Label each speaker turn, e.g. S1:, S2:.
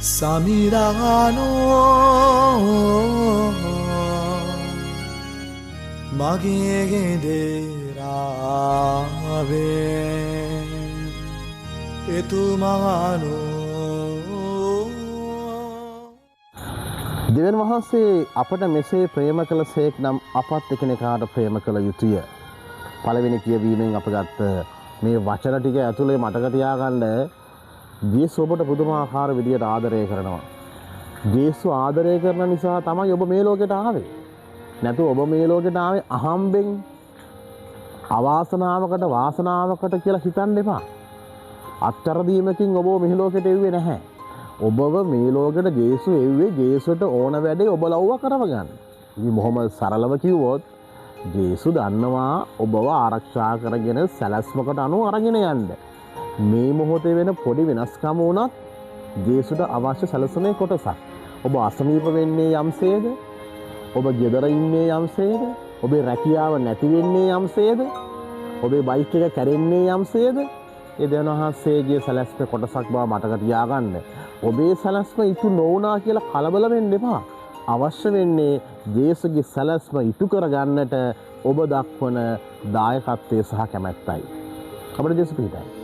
S1: සමිරානෝ මගේ ගෙදරාවේ එතුමානෝ.
S2: දෙවියන් වහන්සේ අපට මෙසේ ප්‍රේම කළ සේක් නම් අපත් එකිනෙකාට ප්‍රේම කළ යුතුය. පළවෙනි කියවීමෙන් අප ගත්ත මේ වචන ටික ඇතුලේ මතක තියාගන්න ජේසුස් ඔබට පුදුමාකාර විදියට ආදරය කරනවා. ජේසුස් ආදරය කරන නිසා තමයි ඔබ මේ ලෝකෙට ආවේ. නැතු ඔබ මේ ලෝකෙට ආවේ අහම්බෙන් අවාසනාවකට වාසනාවකට කියලා හිතන්න එපා. අත්තර දීමකින් ඔබ මේ ලෝකෙට එව්වේ නැහැ. ඔබව මේ ලෝකෙට ජේසුස් එව්වේ ජේසුස්ට ඕන වැඩේ ඔබ ලව්ව කරව ගන්න. ඉතින් මොහොමද සරලව කිව්වොත් ජේසුස් දන්නවා ඔබව ආරක්ෂා කරගෙන සැලැස්මකට අනුව අරගෙන යන්න. මේ මොහොතේ වෙන පොඩි වෙනස්කම වුණත් ජේසුස්ට අවශ්‍ය සැලසුමේ කොටසක්. ඔබ අසනීප වෙන්නේ යම්සේද? ඔබ ගෙදර ඉන්නේ යම්සේද? ඔබේ රැකියාව නැති වෙන්නේ යම්සේද? ඔබේ බයික් එක කැරෙන්නේ යම්සේද? ඒ දෙවනහසේගේ සැලැස්ම කොටසක් බව මතක තියාගන්න. ඔබේ සැලැස්ම ඉටු නොවුනා කියලා කලබල වෙන්න එපා. අවශ්‍ය වෙන්නේ ජේසුස්ගේ සැලැස්ම ඉටු කරගන්නට ඔබ දක්වන දායකත්වය සහ කැමැත්තයි. අපේ ජේසුස් පිටයි.